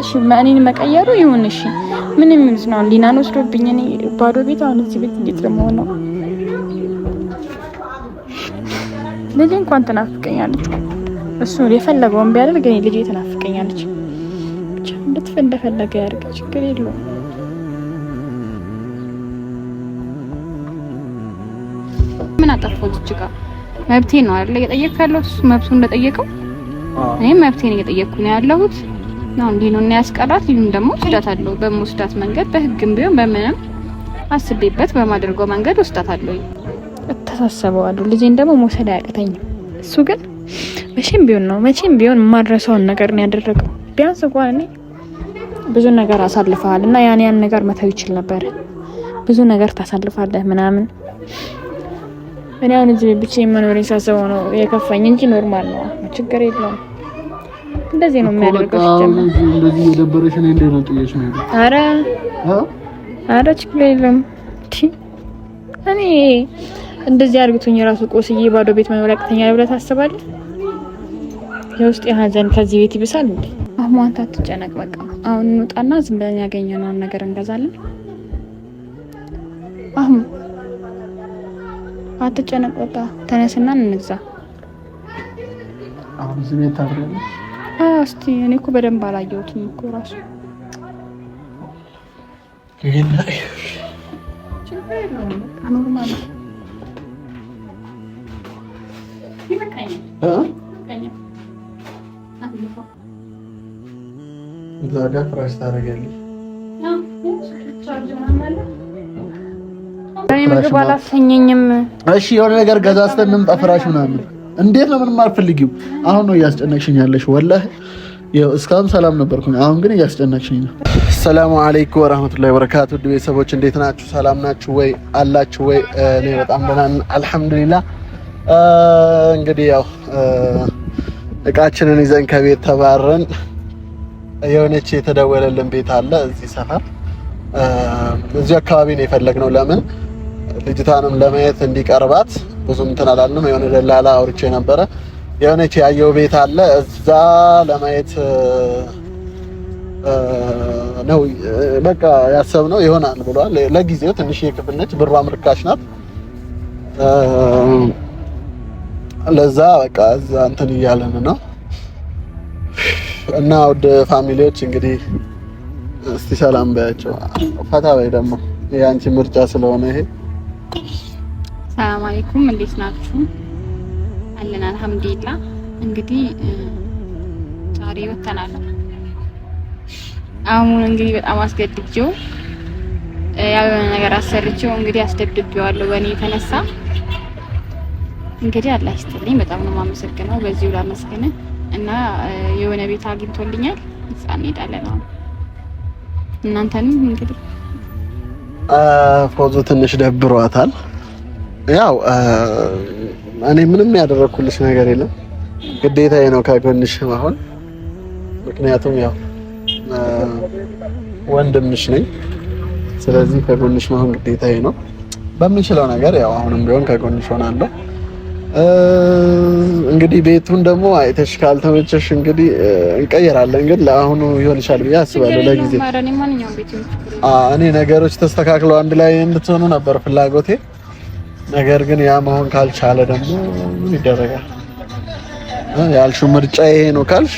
እሺ ማንንም መቀየሩ ይሁን እሺ ምንም ይሉት ነው ሊናን ወስዶብኝ እኔ ባዶ ቤት አሁን እዚህ ቤት እንዴት ለመሆን ነው ልጅ እንኳን ተናፍቀኛለች እሱ የፈለገውን ቢያደርግ እኔ ልጅ ተናፍቀኛለች ብቻ እንደፈለገ ያድርግ ችግር የለውም ምን አጠፋው እጅጋ መብቴ ነው አይደል እየጠየቅኩ ያለሁት እሱ መብቱ እንደጠየቀው እኔ መብቴን እየጠየቅኩ ነው ያለሁት ነው ሊኑን ያስቀራት ሊኑን ደግሞ ወስዳታለሁ በመወስዳት መንገድ በህግም ቢሆን በምንም አስቤበት በማድረገው መንገድ ወስዳታለሁ ተሳሰበዋለሁ ልጄን ደግሞ መውሰድ አያቅተኝም እሱ ግን መቼም ቢሆን ማድረሰውን ነገር ነው ያደረገው ቢያንስ እንኳን እኔ ብዙ ነገር አሳልፈሃል እና ያን ነገር መተው ይችል ነበር ብዙ ነገር ታሳልፋለህ ምናምን እኔ አሁን እዚህ ብቻዬን መኖር ሳስበው ነው የከፋኝ እንጂ ኖርማል ነው ችግር የለውም እንደዚህ ነው የሚያደርገው ሲጀምር እንደዚህ የደበረሽ ነው እንዴ ነው ጥየሽ ነው አረ ችግር የለውም እኔ እንደዚህ አድርግቶኝ ራሱ ቆስዬ ባዶ ቤት መኖር ያቅተኛል ብለህ ታስባለህ የውስጥ የሀዘን ከዚህ ቤት ይብሳል እንዴ አሁን አንተ አትጨነቅ በቃ አሁን እንውጣና ዝም ብለን ያገኘነውን ነገር እንገዛለን አሁን አትጨነቅ በቃ ተነስና እንግዛ አሁን እዚህ ቤት ታድራለህ እስቲ እኔ እኮ በደንብ አላየሁትም እኮ ራሱ ይሄን ችግር የለውም ኖርማል ይበቃኝ ዛጋ ፍራሽ ታደርጋለህ እኔ ምግብ አላሰኘኝም እሺ የሆነ ነገር ገዛዝተን እንምጣ ፍራሽ ምናምን እንዴት ነው ምንም አልፈልጊው አሁን ነው እያስጨነቅሽኝ ያለሽ ወላሂ ያው እስካሁን ሰላም ነበርኩኝ አሁን ግን እያስጨነቅሽኝ ነው ሰላም አለይኩም ወራህመቱላሂ ወበረካቱ ቤተሰቦች እንዴት ናችሁ ሰላም ናችሁ ወይ አላችሁ ወይ እኔ በጣም ደህና ነኝ አልহামዱሊላህ እንግዲህ ያው እቃችንን ይዘን ከቤት ተባረን የሆነች የተደወለልን ቤት አለ እዚህ ሰፈር እዚህ አካባቢ ነው የፈለግነው ለምን ልጅቷንም ለማየት እንዲቀርባት ብዙም እንትን አላልንም የሆነ ደላላ አውርቼ ነበረ የሆነች ያየው ቤት አለ እዛ ለማየት ነው በቃ ያሰብነው ይሆናል ብሏል ለጊዜው ትንሽ የክፍል ነች ብሯም ርካሽ ናት ለዛ በቃ እዛ እንትን እያለን ነው እና ወደ ፋሚሊዎች እንግዲህ እስቲ ሰላም ባያቸው ፈታ በይ ደግሞ ያንቺ ምርጫ ስለሆነ ይሄ ሰላም አለይኩም እንዴት ናችሁ አለን አልহামዱሊላህ እንግዲህ ዛሬ ወተናል አሁን እንግዲህ በጣም አስገድጄው ያው ነገር አሰርቼው እንግዲህ አስደብድቤዋለሁ በእኔ የተነሳ እንግዲህ አላህ ይስጥልኝ በጣም ነው የማመሰግነው በዚሁ ላመስግን እና የሆነ ቤት አግኝቶልኛል እዛን ሄዳለን ነው እናንተንም እንግዲህ ፎዞ ትንሽ ደብሯታል ያው እኔ ምንም ያደረኩልሽ ነገር የለም ግዴታዬ ነው ከጎንሽ መሆን ምክንያቱም ያው ወንድምሽ ነኝ ስለዚህ ከጎንሽ መሆን ግዴታዬ ነው በምንችለው ነገር ያው አሁንም ቢሆን ከጎንሽ ሆናለሁ እንግዲህ ቤቱን ደግሞ አይተሽ ካልተመቸሽ እንግዲህ እንቀየራለን ግን ለአሁኑ ይሆንሻል ብዬ አስባለሁ ለጊዜው እኔ ነገሮች ተስተካክለው አንድ ላይ እንድትሆኑ ነበር ፍላጎቴ ነገር ግን ያ መሆን ካልቻለ ደግሞ ምን ይደረጋል ያልሽው ምርጫ ይሄ ነው ካልሽ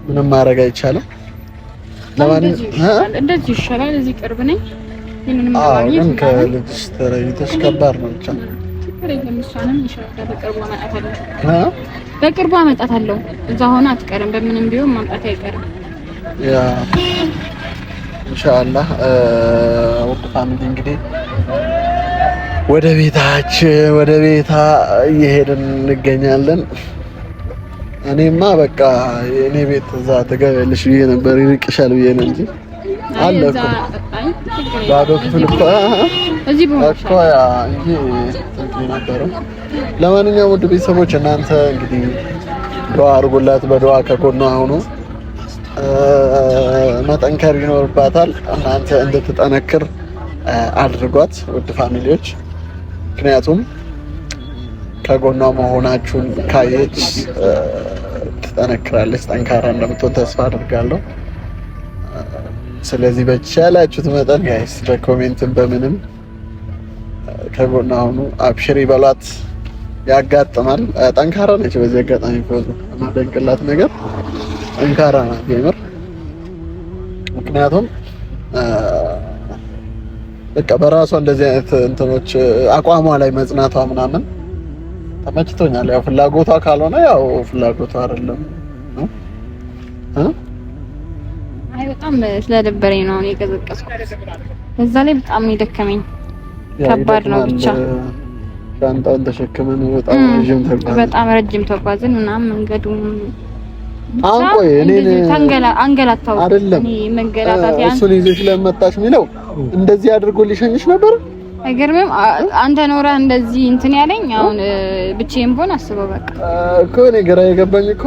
ምንም ማድረግ አይቻልም ለማንኛውም እንደዚህ ይሻላል እዚህ ቅርብ ነኝ ምንም ማግኘት ከልጅሽ ተረይተሽ ከባድ ነው ብቻ ለምሳሌም ይሻላል በቅርቡ አመጣታለሁ እዛ ሆነ አትቀርም በምንም ቢሆን ማምጣት አይቀርም ያ ኢንሻአላህ ወደ ፋሚሊ እንግዲህ ወደ ቤታ እየሄድን እንገኛለን እኔማ በቃ የኔ ቤት እዛ ተገበልሽ ብዬ ነበር ይርቅሻል ብዬ ነው እንጂ አለኩ ባዶ ክፍል እዚህ እኮ ያ እንጂ እንትን ነበር ለማንኛውም ውድ ቤተሰቦች እናንተ እንግዲህ ዱአ አድርጉላት በዱአ ከጎኗ ሆኖ መጠንከር ይኖርባታል እናንተ እንድትጠነክር አድርጓት ውድ ፋሚሊዎች ምክንያቱም ከጎኗ መሆናችሁን ካየች ትጠነክራለች ጠንካራ እንደምትሆን ተስፋ አድርጋለሁ ስለዚህ በቻላችሁት መጠን ጋይስ በኮሜንትም በምንም ከጎና ሁኑ። አብሽሪ በሏት። ያጋጥማል። ጠንካራ ነች። በዚህ አጋጣሚ ፎቶ ማደንቅላት ነገር ጠንካራ ናት የምር። ምክንያቱም በቃ በራሷ እንደዚህ አይነት እንትኖች አቋሟ ላይ መጽናቷ ምናምን ተመችቶኛል። ያው ፍላጎቷ ካልሆነ ያው ፍላጎቷ አይደለም። አይ በጣም ስለደበረኝ ነው እኔ የቀዘቀዝኩት። በዛ ላይ በጣም ነው የደከመኝ። ከባድ ነው ብቻ ሻንጣውን ተሸክመን በጣም ረጅም ተጓዝን ምናምን መንገዱ አንቆይ እኔ አንገላታው እኔ መንገላታት ያን እሱን ይዘሽ ለመጣሽ ሚለው እንደዚህ አድርጎ ሊሸኝሽ ነበር። አይገርምም? አንተ ኖረህ እንደዚህ እንትን ያለኝ አሁን ብቻዬን ብሆን አስበው በቃ እኮ እኔ ግራ የገባኝ እኮ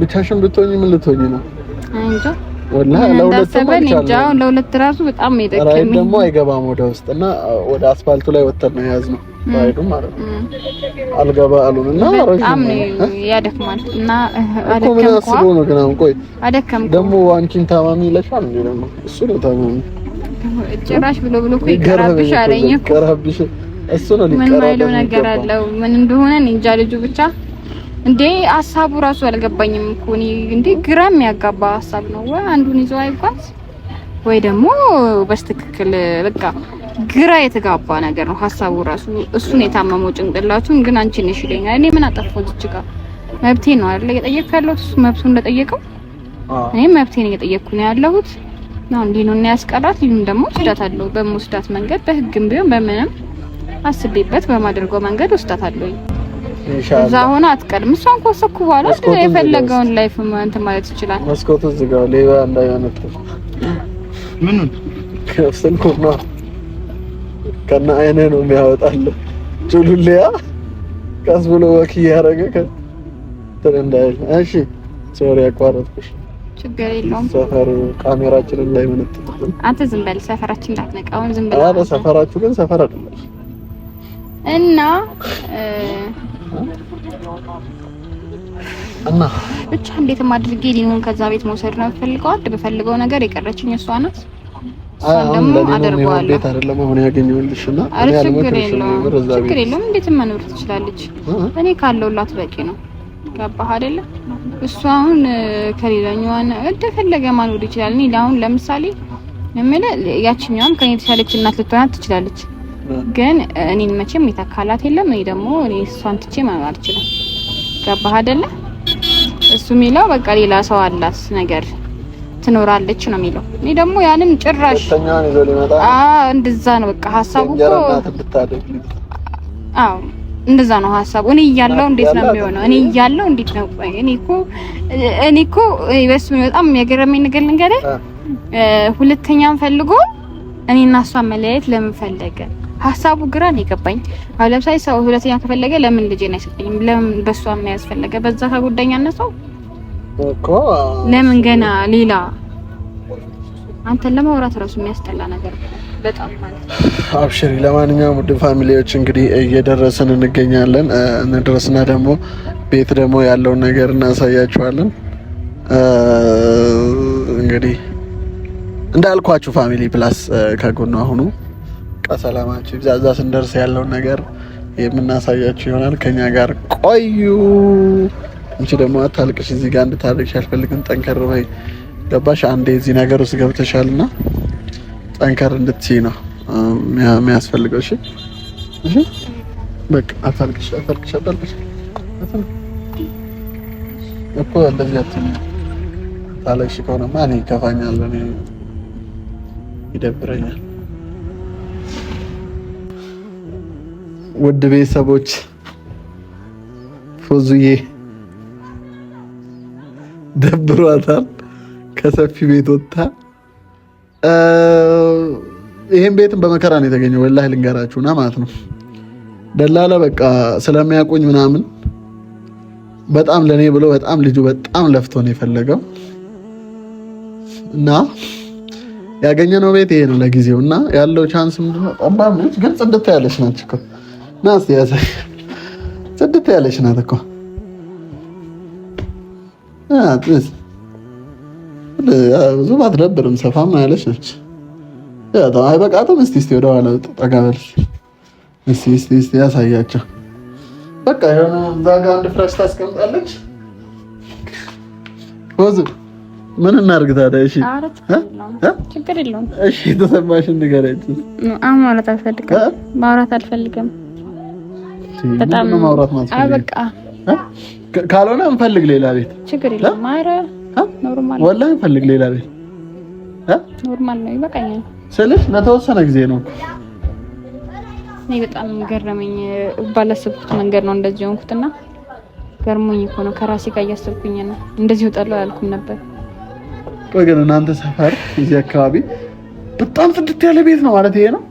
ብቻሽን ብትሆኚ ምን ልትሆኚ ነው? እንጃ ወላሂ ለሁለት ራሱ በጣም የደከመኝ ራይ ደግሞ አይገባም ወደ ውስጥ እና ወደ አስፋልቱ ላይ ወጥተን ነው የያዝነው ባይዱ ማለት ነው። አልገባ አሉንና በጣም ያደክማል እና አደከምኩ ነው ግን አሁን ቆይ አደከምኩ ደግሞ አንቺን ታማሚ ይለሻል እንዴ? ደግሞ እሱ ነው ታማሚ ጭራሽ ብሎ እኮ ይቀራብሽ አለኝ እኮ ይቀራብሽ እሱ ነው ሊቀራብሽ ምን ማይለው ነገር አለው ምን እንደሆነ እንጃ ልጁ ብቻ እንዴ ሐሳቡ ራሱ አልገባኝም እኮ እኔ እንዴ ግራም ያጋባ ሐሳብ ነው ወይ አንዱን ይዞ አይጓዝ ወይ ደግሞ በስትክክል በቃ ግራ የተጋባ ነገር ነው ሐሳቡ ራሱ እሱን የታመመው ጭንቅላቱን ግን አንቺ ነሽ ይለኛል። እኔ ምን አጠፋው? እዚህ ጋር መብቴ ነው አይደል እየጠየቅኩ ያለሁት እሱ መብቱ እንደጠየቀው እኔ መብቴን እየጠየቅኩ ነው ያለሁት ነው እንዴ ነው እና ያስቀራት ይሁን ደግሞ ወስዳታለሁ በመወስዳት መንገድ በህግም ቢሆን በምንም አስቤበት በማድረገው መንገድ ወስዳታለሁ። እዛ ሆነ አትቀድም እሷን ኮሰኩ በኋላ የፈለገውን ላይፍ እንትን ማለት ይችላል። መስኮቱ ዝጋው ሌባ እንዳይሆንት ምን ከፍሰልኩ ነው ከና አይኔ ነው የሚያወጣል ጁሉሊያ ቀስ ብሎ ወክ ያረገ ከትረንዳይ እሺ ሶሪ አቋረጥኩሽ ችግር የለውም ሰፈር ካሜራችን እንዳይመነጥጥብን አንተ ዝም በል ሰፈራችን እንዳትነቃውን ዝም በል አረ ሰፈራችሁ ግን ሰፈር አይደለም እና ብቻ እንዴትም አድርጌ ሊሆን ከዛ ቤት መውሰድ ነው ፈልገው በፈልገው ነገር የቀረችኝ እሷ ናት። ደግሞ አደርገዋለሁ ቤት አይደለም አሁን ያገኘውልሽና እኔ ችግር የለውም እንዴትም መኖር ትችላለች። እኔ ካለውላት በቂ ነው። ገባህ አይደለ? እሷ አሁን ከሌላኛው እንደፈለገ ማኖር ይችላል። እኔ አሁን ለምሳሌ ያቺኛውም ከኔ የተሻለች እናት ልትሆን ትችላለች። ግን እኔን መቼም የተካላት የለም። እኔ ደግሞ እሷን ትቼ መኖር አልችልም። ገባህ አይደለ? እሱ የሚለው በቃ ሌላ ሰው አላት ነገር ትኖራለች ነው የሚለው። እኔ ደግሞ ያንን ጭራሽ እንደዛ ነው በቃ ሀሳቡ እኮ እንደዛ ነው ሀሳቡ። እኔ እያለሁ እንዴት ነው የሚሆነው? እኔ እያለሁ እንዴት ነው? እኔ እኮ በስመ በጣም የገረመኝ ነገር ልንገርህ። ሁለተኛም ፈልጎ እኔና እሷ መለያየት ለምን ፈለገ? ሀሳቡ ግራ ነው የገባኝ። አሁን ለምሳሌ ሰው ሁለተኛ ከፈለገ ለምን ልጄን አይሰጠኝም? ለምን በሷ የሚያስፈልገ? በዛ ከጉዳኛነት ሰው እኮ ለምን ገና ሌላ አንተን ለማውራት ራሱ የሚያስጠላ ነገር በጣም ማለት ነው። አብሽሪ። ለማንኛውም ውድ ፋሚሊዎች እንግዲህ እየደረስን እንገኛለን። እንድረስና ደግሞ ቤት ደግሞ ያለውን ነገር እናሳያችኋለን። እንግዲህ እንዳልኳችሁ ፋሚሊ ፕላስ ከጎኗ ሁኑ። ሰላማችሁ ይብዛ። እዛ ስንደርስ ያለውን ነገር የምናሳያችሁ ይሆናል። ከኛ ጋር ቆዩ። እንቺ ደግሞ አታልቅሽ። እዚህ ጋር እንድታለቅሽ አልፈልግም። ጠንከር በይ። ገባሽ? አንዴ እዚህ ነገር ውስጥ ገብተሻልና ጠንከር እንድትይ ነው የሚያስፈልገው። እሺ እሺ፣ በቃ አታልቅሽ እኮ እንደዚህ አትይኝ። ታለቅሽ ከሆነማ እኔ ይከፋኛል፣ እኔ ይደብረኛል። ውድ ቤተሰቦች ፎዙዬ ደብሯታል። ከሰፊ ቤት ወጣ። ይሄን ቤትም በመከራ ነው የተገኘው። ወላሂ ልንገራችሁና ማለት ነው ደላላ በቃ ስለሚያውቁኝ ምናምን በጣም ለኔ ብሎ በጣም ልጁ በጣም ለፍቶ ነው የፈለገው እና ያገኘነው ቤት ይሄ ነው ለጊዜው። እና ያለው ቻንስ ምንድነው? ጠባብ ነች ግን ጽድት ያለች ናት እኮ ናስ ያዘ ጽድት ያለች ናት እኮ ብዙ አትደብርም፣ ሰፋም ያለች ነች። አይበቃትም? እስቲ ወደ ኋላ ጠጋ በል እስቲ ያሳያቸው። በቃ የሆነ እዛ ጋር አንድ ፍራሽ ታስቀምጣለች። ወዝ ምን እናድርግ ታዲያ? እሺ ችግር የለውም። እሺ ተሰማሽን ንገረኝ። ማውራት አልፈልግም። በጣም ነው ማውራት ማለት ነው። በቃ ካልሆነ እንፈልግ ሌላ ቤት። ችግር የለውም። ኧረ ኖርማል ወላሂ እንፈልግ ሌላ ቤት። ኖርማል ነው፣ ይበቃኛል ስልሽ ለተወሰነ ጊዜ ነው። እኔ በጣም ገረመኝ። ባላሰብኩት መንገድ ነው እንደዚህ ሆንኩትና ገርሞኝ እኮ ነው። ከራሴ ጋር እያሰብኩኝ ነው። እንደዚህ ወጣለሁ አላልኩም ነበር። ቆይ ግን እናንተ ሰፈር እዚህ አካባቢ በጣም ጽድት ያለ ቤት ነው ማለት ይሄ ነው?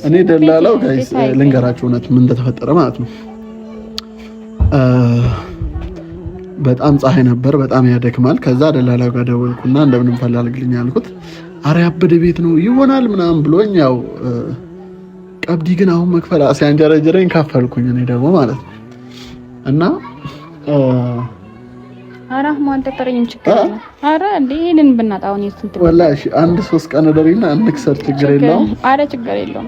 እኔ ደላላው ጋይስ ልንገራችሁ እውነት ምን እንደተፈጠረ ማለት ነው። በጣም ፀሐይ ነበር፣ በጣም ያደክማል። ከዛ ደላላው ጋር ደወልኩና እንደምንም ፈላልግልኝ አልኩት። አረ ያበደ ቤት ነው ይሆናል ምናምን ብሎኝ፣ ያው ቀብዲ ግን አሁን መክፈል ሲያንጀረጀረኝ ከፈልኩኝ እኔ ደግሞ ማለት ነው። እና አራህሙ አልደበረኝም። ችግር የለም። አረ እንዴ ይሄንን ብናጣው ነው እንትን ወላሂ አንድ 3 ቀን ደሪና እንክሰር፣ ችግር የለውም። አረ ችግር የለውም።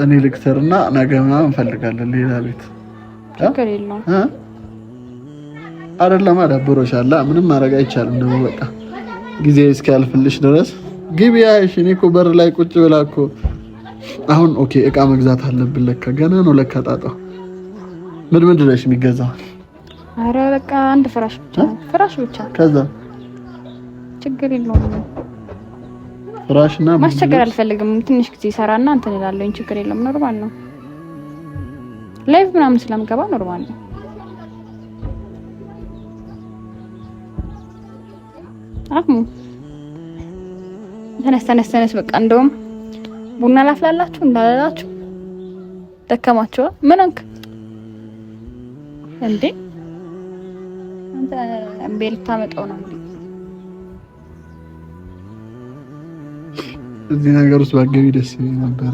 እኔ ልክሰርና ነገ ምናምን እንፈልጋለን ሌላ ቤት። ችግር የለውም። አይደለም አዳብሮሻል፣ ምንም ማድረግ አይቻልም። ደግሞ በቃ ጊዜ እስኪያልፍልሽ ድረስ ግቢ። አይሽ እኔ እኮ በር ላይ ቁጭ ብላ እኮ አሁን ኦኬ እቃ መግዛት አለብን። ለካ ገና ነው ለካ ጣጣው። ምን ድረሽ የሚገዛው? አረ በቃ አንድ ፍራሽ ብቻ። ከዛ ችግር የለውም። ፍራሽና ማስቸገር አልፈልግም። ትንሽ ጊዜ ሰራና እንትን እላለሁ። ችግር የለም። ኖርማል ነው። ላይቭ ምናምን ስለምገባ ኖርማል ነው። አህሙ ተነስ በቃ እንደውም ቡና ላፍላላችሁ እንዳላላችሁ ደከማችሁ። ምን ሆንክ እንዴ? አንተ ቤል ታመጣው ነው እንዴ? እዚህ ነገር ውስጥ ባገቢ ደስ ይለኝ ነበረ።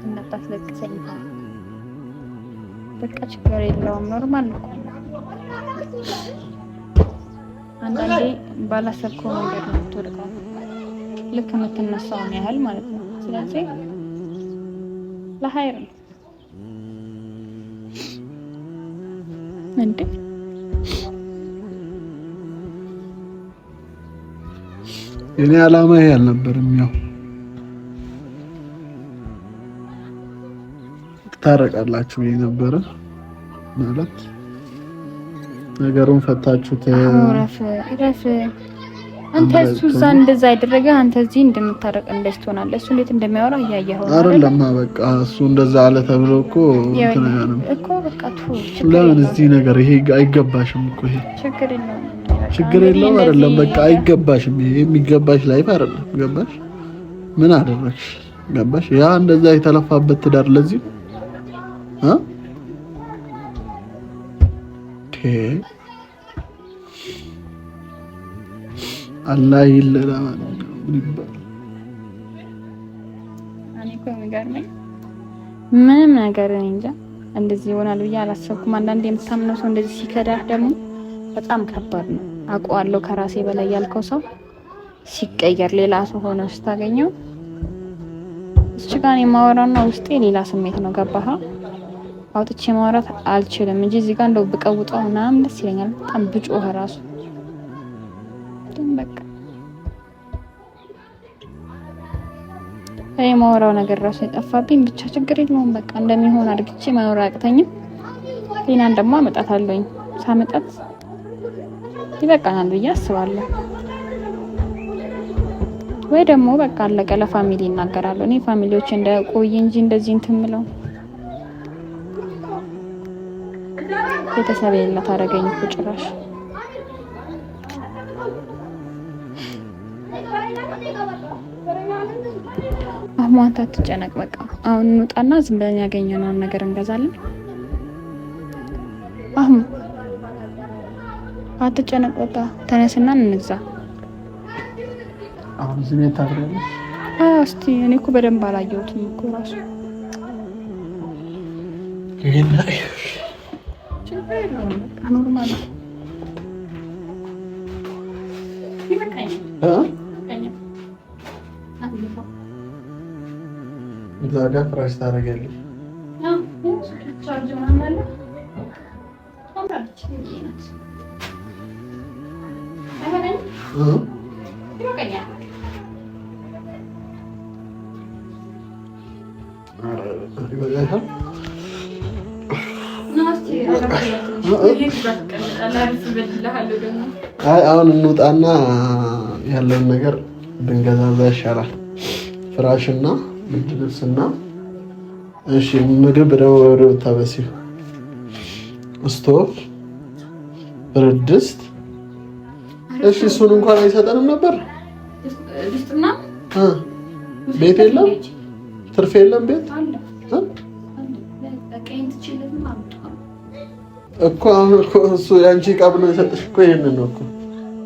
እንዳታስለቅሰኝ። በቃ ችግር የለውም። ኖርማል ነው። አንዳንዴ ባላሰብከው መንገድ ነው የምትወድቀው፣ ልክ የምትነሳውን ያህል ማለት ነው። ስለዚህ ለሀይር ነው እንዴ? የኔ ዓላማ ይሄ አልነበረም። ያው ታረቃላችሁ ነበረ ማለት ነገሩን ፈታችሁት። ረፍ አንተ እሱ እዛ እንደዛ ያደረገ አንተ እዚህ እንደምታረቅ እንደዚህ ትሆናለህ። እሱ እንዴት እንደሚያወራ እያየኸው ነው አይደለም? በቃ እሱ እንደዛ አለ ተብሎ እኮ እንትን ያለው እኮ በቃ ለምን እዚህ ነገር ይሄ አይገባሽም እኮ ይሄ ችግር የለውም አይደለም? በቃ አይገባሽም። ይሄ የሚገባሽ ላይፍ አይደለም። ገባሽ? ምን አደረግሽ? ገባሽ? ያ እንደዛ የተለፋበት ትዳር ለዚህ አላህ ይለላ ምንም ነገር እንጃ እንደዚህ ይሆናል ብዬ አላሰብኩም። አንዳንዴ የምታምነው ሰው እንደዚህ ሲከዳህ ደግሞ በጣም ከባድ ነው። አውቀዋለሁ ከራሴ በላይ ያልከው ሰው ሲቀየር ሌላ ሰው ሆነ ስታገኘው እሱ ጋር የማወራውና ውስጤ ሌላ ስሜት ነው። ገባህ? አውጥቼ ማውራት አልችልም እንጂ እዚህ ጋር እንደው ብቀውጠው ምናምን ደስ ይለኛል። በጣም ብጮህ ራሱ በቃ እኔ ማወራው ነገር ራሱ የጠፋብኝ። ብቻ ችግር የለውም። በቃ እንደሚሆን አድርግቼ መኖር አያቅተኝም። ሌላን ደግሞ አመጣታለሁኝ። ሳመጣት ይበቃናል ብዬ አስባለሁ። ወይ ደግሞ በቃ አለቀ ለፋሚሊ እናገራለሁ። እኔ ፋሚሊዎች እንደቆይ እንጂ እንደዚህ እንትን ምለው ቤተሰብ የለ ታረገኝ እኮ ጭራሽ። አሁን አንተ አትጨነቅ። በቃ አሁን እንውጣና ዝም ብለን ያገኘነውን ነገር እንገዛለን። አሁን አትጨነቅ። በቃ ተነስና እንግዛ። አሁን እዚህ ቤት ታድሪያለሽ? እስቲ እኔ እኮ በደንብ አላየሁትም እኮ ራሱ። ይሄን ኖርማል እዛ ጋር ፍራሽ ታደርጊያለሽ? አይ አሁን እንውጣና ያለውን ነገር ብንገዛዛ ይሻላል። ፍራሽና ብርድ ልብስና እሺ፣ ምግብ ደግሞ ወደ ታበሲው ስቶቭ፣ ብረት ድስት። እሺ እሱን እንኳን አይሰጠንም ነበር። ድስትና ቤት የለም፣ ትርፍ የለም ቤት እኮ። አሁን እኮ እሱ ያንቺ ዕቃ ብሎ የሰጠሽ እኮ ይሄንን ነው እኮ።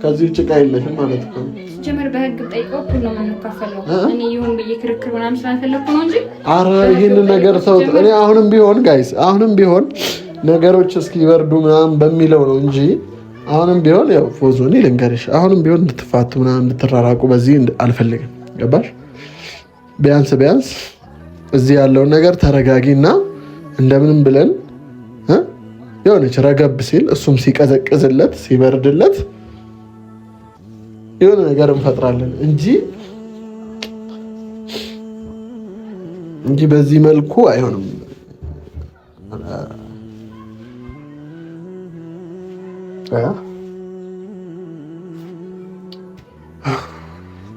ከዚህ ውጭ ዕቃ የለሽም ማለት ነው። ጀመር በህግ ጠይቀው እኩል ነው የምንካፈለው። እኔ ይሁን በየክርክር ምናምን ስላልፈለኩ ነው እንጂ ኧረ ይሄንን ነገር ሰው እኔ አሁንም ቢሆን ጋይስ አሁንም ቢሆን ነገሮች እስኪበርዱ ምናምን በሚለው ነው እንጂ አሁንም ቢሆን ያው ፎዞኒ ልንገርሽ፣ አሁንም ቢሆን እንድትፋቱ ምናምን እንድትራራቁ በዚህ አልፈልግም። ገባሽ? ቢያንስ እዚህ ያለውን ነገር ተረጋጊና እንደምንም ብለን የሆነች ረገብ ሲል እሱም ሲቀዘቅዝለት ሲበርድለት የሆነ ነገር እንፈጥራለን እንጂ በዚህ መልኩ አይሆንም።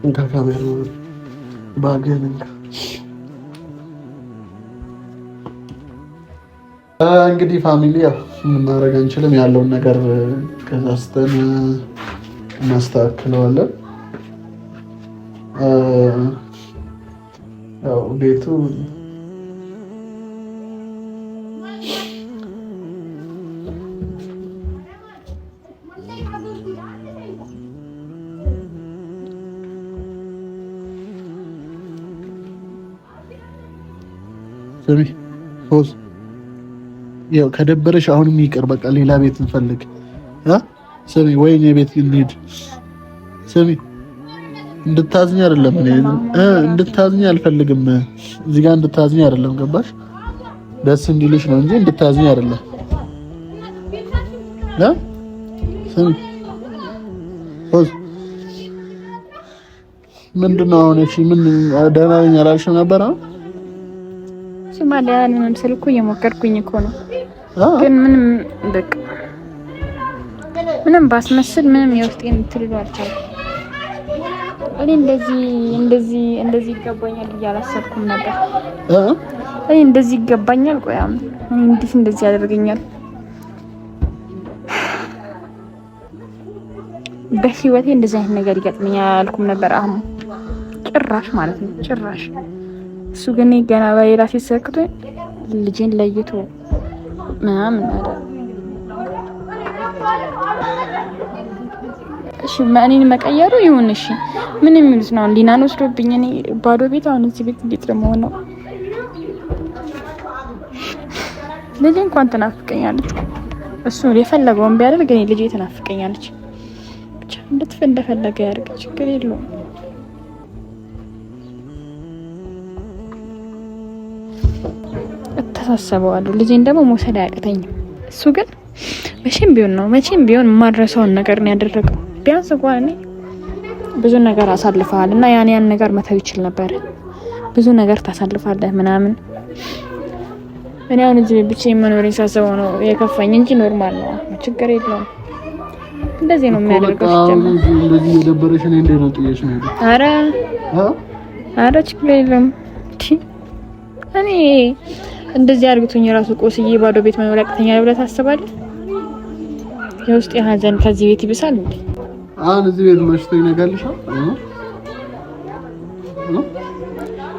እንካ ካሜራ ባገን እንግዲህ ፋሚሊ ያው ምን ማድረግ አንችልም። ያለውን ነገር ከዛስተን እናስተካክለዋለን። ያው ቤቱ ስሚ ፎዝ ያው ከደበረሽ አሁንም ይቅር፣ በቃ ሌላ ቤት እንፈልግ። ስሚ ወይኔ ቤት እንሂድ። ስሚ እንድታዝኝ አይደለም እንድታዝኝ አልፈልግም። እዚህ ጋር እንድታዝኝ አይደለም ገባሽ? ደስ እንዲልሽ ነው እንጂ እንድታዝኝ አይደለም። ስሚ ፎዝ ምንድነው አሁን? እሺ ምን ደህና ነኝ አላልሽም ነበር? አሁን ሶማሊያን መምሰል እኮ እየሞከርኩኝ እኮ ነው፣ ግን ምንም በቃ ምንም ባስመስል ምንም የውስጤን ትልሉ አልቻልኩም። እኔ እንደዚህ ይገባኛል እያላሰብኩም ነበር። እኔ እንደዚህ ይገባኛል፣ ቆይ እኔ እንደዚህ ያደርገኛል በህይወቴ እንደዚህ አይነት ነገር ይገጥመኛል አልኩም ነበር። አሁን ጭራሽ ማለት ነው ጭራሽ እሱ ግን ገና በሌላ ሲሰክቶ ልጄን ለይቶ ምናምን አለ። እሺ እኔን መቀየሩ ይሁን እሺ፣ ምን የሚሉት ነው? ሊናን ወስዶብኝ እኔ ባዶ ቤት አሁን እዚህ ቤት እንዴት ለመሆን ነው? ልጄ እንኳን ትናፍቀኛለች። እሱ የፈለገውን ቢያደርግ እኔ ልጄ ትናፍቀኛለች። ብቻ እንደፈለገ ያድርግ፣ ችግር የለውም። እተሳሰበዋለሁ። ልጄን ደግሞ መውሰድ አያቅተኝም። እሱ ግን መቼም ቢሆን የማድረሰውን ነገር ነው ያደረገው። ቢያንስ እንኳን እኔ ብዙ ነገር አሳልፈሃል እና ያን ነገር መተው ይችል ነበር። ብዙ ነገር ታሳልፋለህ ምናምን። እኔ አሁን እዚህ ብቻዬን መኖሬን ሳስበው ነው የከፋኝ እንጂ ኖርማል ነው፣ ችግር የለውም። እንደዚህ ነው የሚያደርገው። እንደዚህ የደበረሽ እኔ እንዴት ነው ጥዬሽ ነው? ኧረ ችግር የለውም። እኔ እንደዚህ አድርግቶኝ ራሱ ቆስዬ ባዶ ቤት መኖር ያቅተኛል ብለህ ታስባለህ? የውስጤ ሀዘን ከዚህ ቤት ይብሳል እንዴ? አሁን እዚህ ቤት መሽቶ ይነጋልሻል።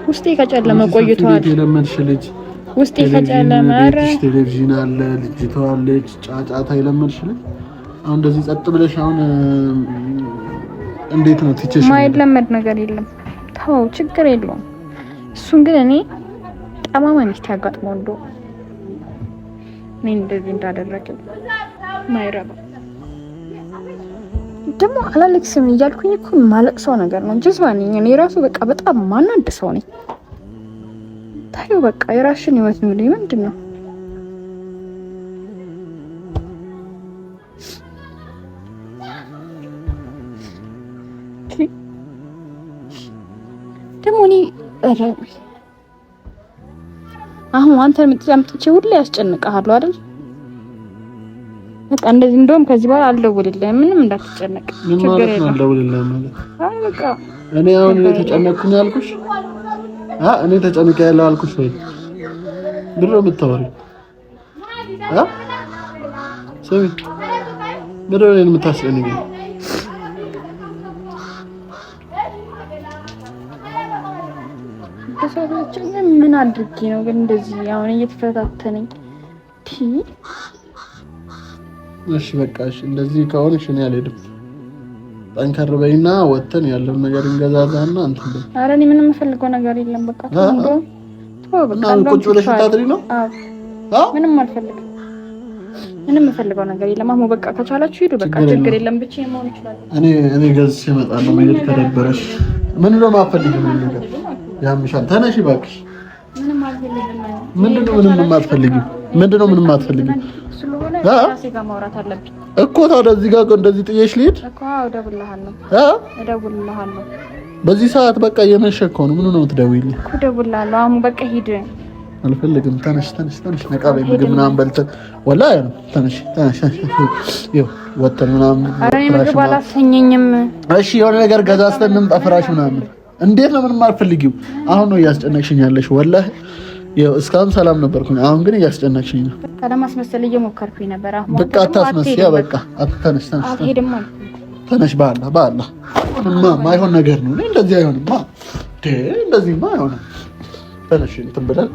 ውስጤ ከጨለመ ቆይቷል። የለመድሽ ልጅ ውስጤ ከጨለመ ቴሌቪዥን አለ፣ ልጅቷ አለች፣ ጫጫታ የለመድሽ ልጅ አሁን እንደዚህ ጸጥ ብለሽ አሁን እንዴት ነው ትችሽ? ማይለመድ ነገር የለም። ተው ችግር የለውም። እሱን ግን እኔ ጠማማ ሚስት ያጋጥመው እንደው ምን እንደዚህ እንዳደረገ ማይረባ ደግሞ አላለቅስም እያልኩኝ እኮ ማለቅሰው ነገር ነው እንጂ ሰውኝ እኔ ራሱ በቃ በጣም ማናድ ሰው ነኝ። ታዩ በቃ የራስሽን ህይወት ነው ምንድነው? ደግሞ እኔ አሁን አንተ የምትጨምጥቼ ሁሉ ያስጨንቀሃለሁ አይደል? በቃ እንደዚህ እንደውም ከዚህ በኋላ አልደውልልህም፣ ምንም እንዳትጨነቅ። ችግር የለም አልደውልልህም ማለት በቃ እኔ አሁን ተጨነቅኩኝ አልኩሽ። እኔ ተጨንቄ ያለው አልኩሽ ወይ ድሮ የምታወሪው ሰሚ ድሮ እኔን የምታስጨንቂኝ ተሰራች ምን አድርጌ ነው ግን እንደዚህ አሁን እየተፈታተነኝ? እሺ በቃ እሺ፣ እንደዚህ ከሆነሽ እኔ አልሄድም። ጠንከር በይና ወተን ያለውን ነገር እንገዛዛና እንትን በይ። ኧረ እኔ ምንም የምፈልገው ነገር የለም። በቃ ቁጭ ብለሽ ታድሪ ነው? ምንም አልፈልግም። ምንም የምፈልገው ነገር የለም። አሁን በቃ ከቻላችሁ ሂዱ። በቃ ችግር የለም። ብቻዬን መሆን ይችላል። እኔ ገዝቼ እመጣለሁ። መሄድ ከደበረሽ ምን ነው የማትፈልጊው ነገር ያምሻል። ተነሺ እባክሽ። ምንም አልፈልግም። ምንድነው ምንም የማትፈልጊው? ምንድነው ምንም የማትፈልጊው? ስለሆነ ራሴ ጋር ማውራት አለብኝ እኮ። ታዲያ እዚህ ጋር እንደዚህ ጥዬሽ ልሂድ እኮ? እደውልልሃለሁ እደውልልሃለሁ። በዚህ ሰዓት በቃ እየመሸ እኮ ነው። ምን ነው የምትደውይልኝ? እኮ እደውልልሃለሁ። አሁን በቃ ሂድ። አልፈልግም። ተነሽ ነቃ በይ። ምግብ ምናምን በልተን ወላሂ ነው። ተነሽ ይኸው ወተን ምናምን። ኧረ እኔ ምግብ አላሰኘኝም። እሺ የሆነ ነገር ገዛዝተን እንምጣ። ፍራሽ ምናምን እንዴት ነው ምንም አልፈልጊው? አሁን ነው እያስጨነቅሽኝ ያለሽ ወላሂ። ያው እስካሁን ሰላም ነበርኩኝ፣ አሁን ግን እያስጨነቅሽኝ ነው። ለማስመሰል እየሞከርኩኝ ነበር። አሁን በቃ አታስመስያ። በቃ ተነሽ አልሄድም አልኩ። ተነሽ። በአላህ ማይሆን ነገር ነው። እንደዚህ አይሆንማ። እንደዚህማ አይሆንም። ተነሽ እንትን ብለን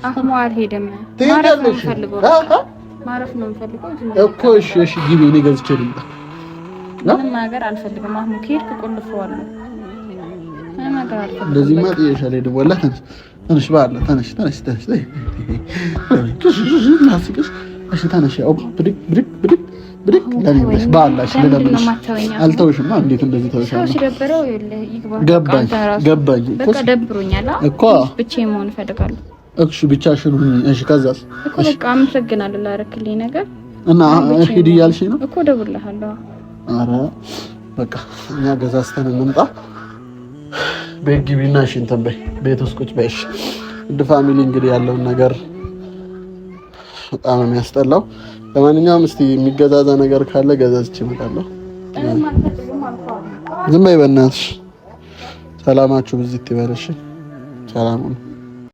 አሁን አልሄድም። ትሄጃለሽ? ማረፍ ነው የምፈልገው እኮ። እሺ ግቢ፣ እኔ ገዝቼ ልምጣ። ምንም ነገር አልፈልግም። አሁን ከሄድክ ቆልፈዋለሁ። ምንም ነገር አልፈልግም። እንደዚህማ ጥዬሻለሁ። ሄድ ወላሂ። ተነሽ በአላህ ተነሽ። እሺ ተነሽ። ብድግ ለኔ ብለሽ በአላህ እሺ። ለለምንሽ አልተውሽማ። እንዴት እንደዚህ ተውሻለሁ? ሲደብረው ይግባ። ገባኝ። በቃ ደብሮኛል እኮ ብቻዬን መሆን እፈልጋለሁ። እሺ ብቻሽን ሁኚ። እሺ ከዛስ? እኮ በቃ አመሰግናለሁ ላደረክልኝ ነገር እና ሂድ እያልሽኝ ነው እኮ። እደውልልሃለሁ። ኧረ በቃ እኛ ገዛዝተን እንምጣ። ቤት ግቢና እሺ እንትን በይ። ቤት ውስጥ ቁጭ በይ። እሺ እንደ ፋሚሊ እንግዲህ ያለውን ነገር በጣም ነው የሚያስጠላው። ለማንኛውም እስቲ የሚገዛዛ ነገር ካለ ገዛዝቼ እመጣለሁ። ዝም በይ በእናትሽ። ሰላማችሁ ብዝት ይበልሽ። ሰላም ነው።